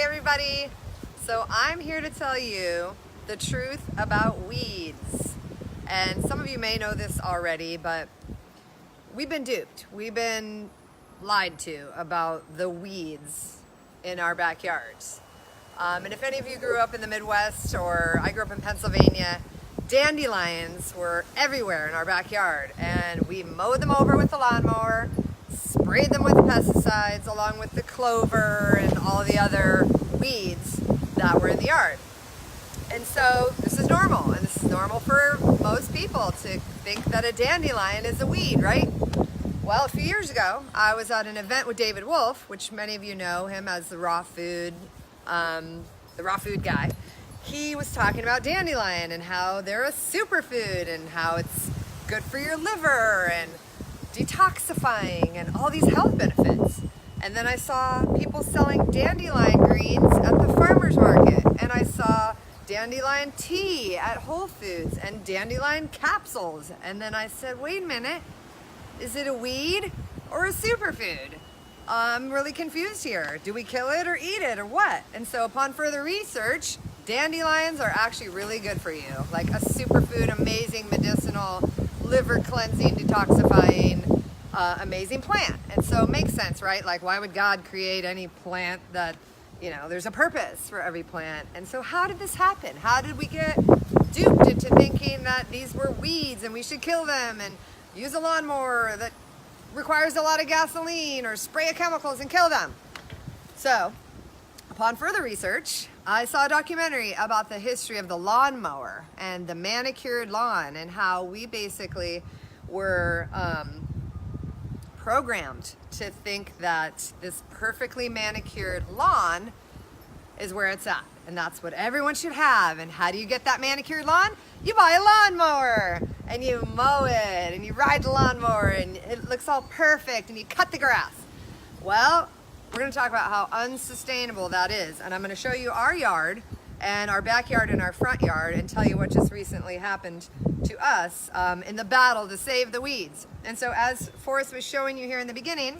everybody. So I'm here to tell you the truth about weeds. And some of you may know this already, but we've been duped. We've been lied to about the weeds in our backyards. And if any of you grew up in the Midwest, or I grew up in Pennsylvania, dandelions were everywhere in our backyard, and we mowed them over with the lawnmower, sprayed them with pesticides along with the clover and all the other weeds that were in the yard. And so this is normal, and this is normal for most people to think that a dandelion is a weed, right? Well, a few years ago, I was at an event with David Wolf, which many of you know him as the raw food guy. He was talking about dandelion and how they're a superfood and how it's good for your liver and detoxifying and all these health benefits. And then I saw people selling dandelion greens at the farmer's market, and I saw dandelion tea at Whole Foods and dandelion capsules. And then I said, wait a minute, is it a weed or a superfood? I'm really confused here. Do we kill it or eat it or what? And so upon further research, dandelions are actually really good for you. Like a superfood, amazing medicinal, liver cleansing, detoxifying, amazing plant. And so it makes sense, right? Like, why would God create any plant that, you know, there's a purpose for every plant. And so how did this happen? How did we get duped into thinking that these were weeds and we should kill them and use a lawnmower that requires a lot of gasoline or spray of chemicals and kill them? So upon further research, I saw a documentary about the history of the lawnmower and the manicured lawn, and how we basically were programmed to think that this perfectly manicured lawn is where it's at, and that's what everyone should have. And how do you get that manicured lawn? You buy a lawnmower and you mow it and you ride the lawnmower and it looks all perfect, and you cut the grass. Well, we're going to talk about how unsustainable that is, and I'm going to show you our yard and our backyard and our front yard and tell you what just recently happened to us in the battle to save the weeds. And so, as Forrest was showing you here in the beginning,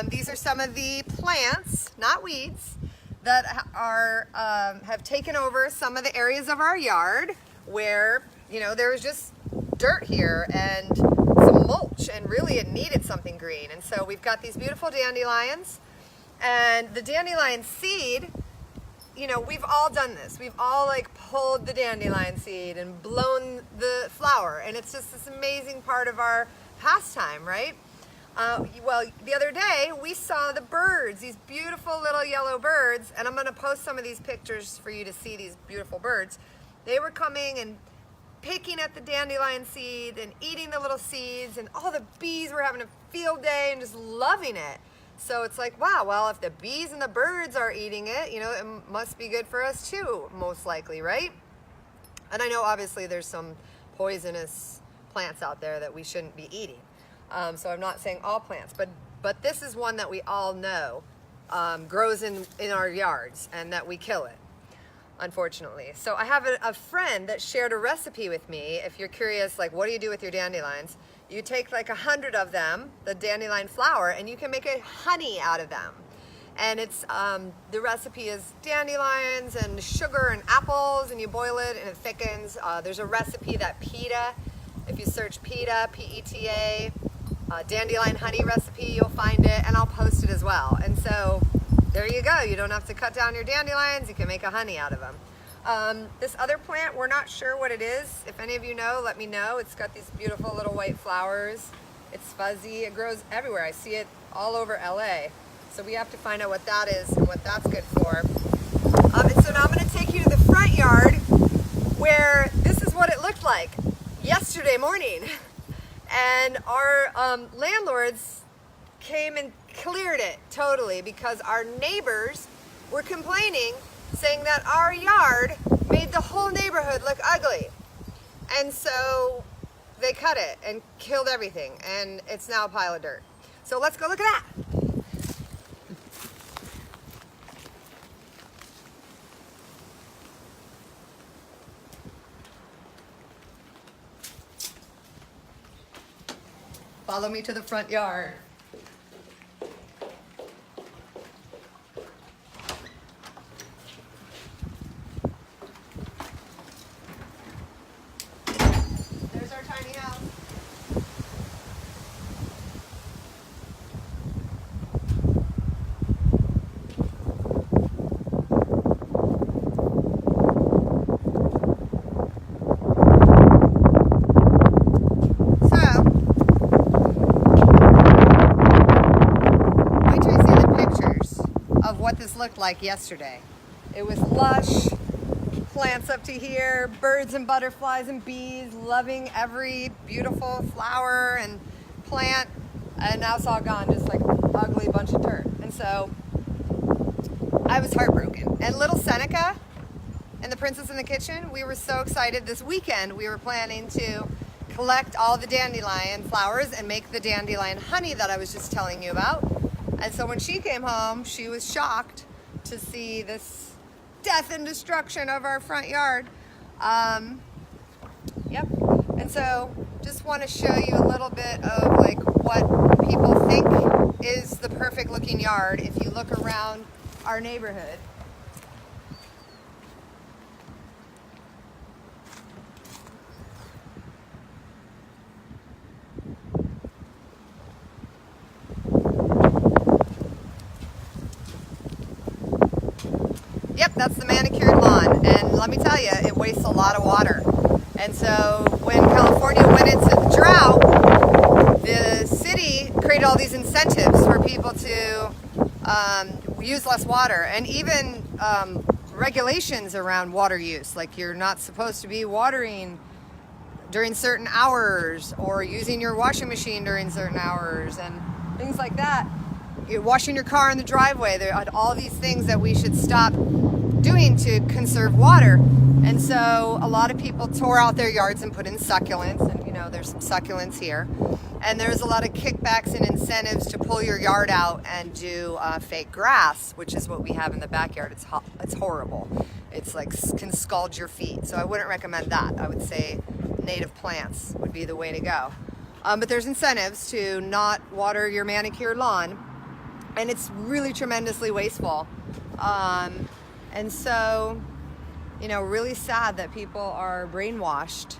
these are some of the plants, not weeds, that are have taken over some of the areas of our yard where, you know, there was just dirt here and some mulch, and really it needed something green. And so we've got these beautiful dandelions, and the dandelion seed, you know, we've all done this. We've all like pulled the dandelion seed and blown the flower, and it's just this amazing part of our pastime, right? Well, the other day we saw the birds, these beautiful little yellow birds, and I'm going to post some of these pictures for you to see these beautiful birds. They were coming and picking at the dandelion seed and eating the little seeds, and all the bees were having a field day and just loving it. So it's like, wow, well, if the bees and the birds are eating it, you know, it must be good for us too, most likely, right? And I know obviously there's some poisonous plants out there that we shouldn't be eating. So I'm not saying all plants, but this is one that we all know grows in our yards, and that we kill it, unfortunately. So I have a friend that shared a recipe with me. If you're curious, like, what do you do with your dandelions? You take like 100 of them, the dandelion flower, and you can make a honey out of them. And it's the recipe is dandelions and sugar and apples, and you boil it and it thickens. There's a recipe that PETA, if you search PETA, P-E-T-A, dandelion honey recipe, you'll find it, and I'll post it as well. And so there you go. You don't have to cut down your dandelions. You can make a honey out of them. This other plant, we're not sure what it is. If any of you know, let me know. It's got these beautiful little white flowers. It's fuzzy. It grows everywhere. I see it all over LA. So we have to find out what that is and what that's good for. And so now I'm going to take you to the front yard, where this is what it looked like yesterday morning. And our landlords came and cleared it totally because our neighbors were complaining, saying that our yard made the whole neighborhood look ugly. And so they cut it and killed everything, and it's now a pile of dirt. So let's go look at that. Follow me to the front yard. what this looked like yesterday. It was lush, plants up to here, birds and butterflies and bees, loving every beautiful flower and plant, and now it's all gone, just like an ugly bunch of dirt. And so I was heartbroken. And little Seneca and the Princess in the Kitchen, we were so excited. This weekend we were planning to collect all the dandelion flowers and make the dandelion honey that I was just telling you about. And so when she came home, she was shocked to see this death and destruction of our front yard. Yep. And so just want to show you a little bit of like what people think is the perfect looking yard if you look around our neighborhood. Yep, that's the manicured lawn, and let me tell you, it wastes a lot of water. And so when California went into the drought, the city created all these incentives for people to use less water, and even regulations around water use, like you're not supposed to be watering during certain hours or using your washing machine during certain hours and things like that. You're washing your car in the driveway. There are all these things that we should stop doing to conserve water. And so a lot of people tore out their yards and put in succulents, and you know, there's some succulents here. And there's a lot of kickbacks and incentives to pull your yard out and do fake grass, which is what we have in the backyard. It's horrible. It's like can scald your feet. So I wouldn't recommend that. I would say native plants would be the way to go. But there's incentives to not water your manicured lawn, and it's really tremendously wasteful. And so, you know, really sad that people are brainwashed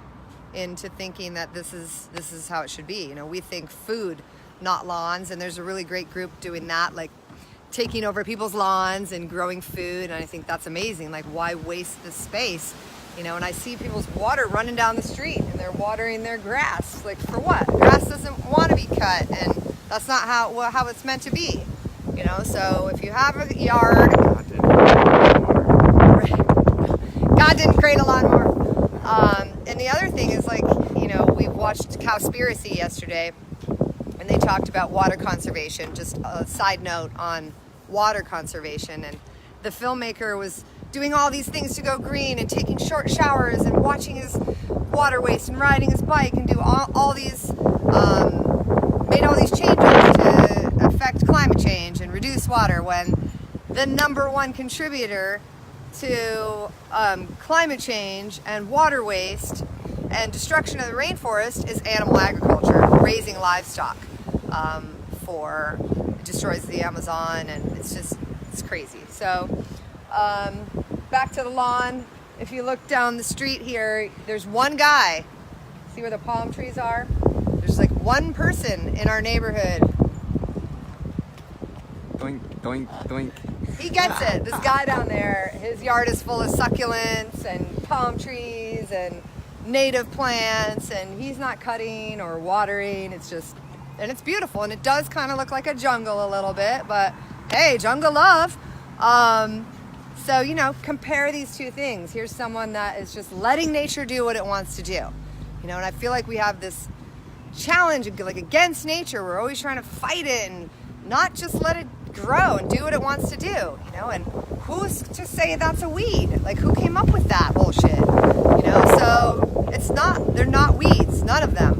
into thinking that this is how it should be. You know, we think food, not lawns, and there's a really great group doing that, like taking over people's lawns and growing food, and I think that's amazing. Like, why waste the space? You know, and I see people's water running down the street and they're watering their grass. Like, for what? Grass doesn't want to be cut, and that's not how it's meant to be. You know, so if you have a yard, God didn't create a lawnmower. And the other thing is, like, you know, we watched Cowspiracy yesterday, and they talked about water conservation. Just a side note on water conservation, and the filmmaker was doing all these things to go green and taking short showers and watching his water waste and riding his bike and do all these made all these changes to affect climate change and reduce water, when the #1 contributor to climate change and water waste and destruction of the rainforest is animal agriculture, raising livestock. It destroys the Amazon, and it's crazy. So back to the lawn. If you look down the street here, there's one guy. See where the palm trees are? There's like one person in our neighborhood. Doink, doink, doink. He gets it. This guy down there, his yard is full of succulents and palm trees and native plants, and he's not cutting or watering. It's just, and it's beautiful, and it does kind of look like a jungle a little bit, but hey, jungle love. So, you know, compare these two things. Here's someone that is just letting nature do what it wants to do. You know, and I feel like we have this challenge, like, against nature. We're always trying to fight it and not just let it grow and do what it wants to do, you know. And who's to say that's a weed? Like, who came up with that bullshit? You know, so they're not weeds, none of them,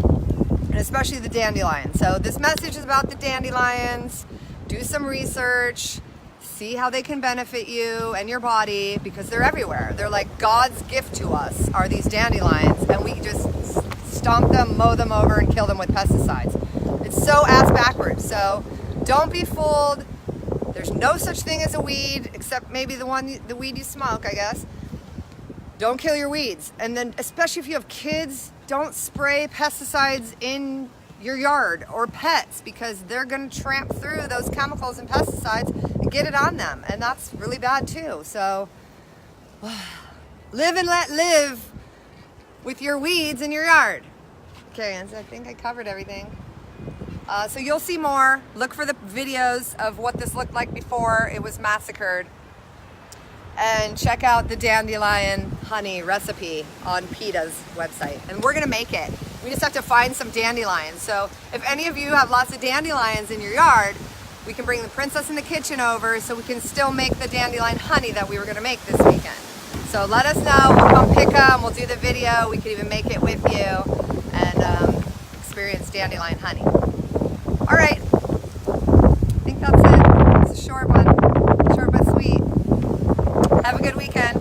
and especially the dandelion. So this message is about the dandelions. Do some research, see how they can benefit you and your body, because they're everywhere. They're like God's gift to us, are these dandelions, and we just stomp them, mow them over, and kill them with pesticides. It's so ass backwards. So don't be fooled. There's no such thing as a weed, except maybe the weed you smoke, I guess. Don't kill your weeds. And then, especially if you have kids, don't spray pesticides in your yard, or pets, because they're going to tramp through those chemicals and pesticides and get it on them, and that's really bad too. So live and let live with your weeds in your yard. Okay, and so I think I covered everything. So you'll see more. Look for the videos of what this looked like before it was massacred. And check out the dandelion honey recipe on PETA's website. And we're gonna make it. We just have to find some dandelions. So if any of you have lots of dandelions in your yard, we can bring the princess in the kitchen over so we can still make the dandelion honey that we were gonna make this weekend. So let us know, we'll come pick them, we'll do the video, we could even make it with you and experience dandelion honey. All right, I think that's it. It's a short one, short but sweet. Have a good weekend.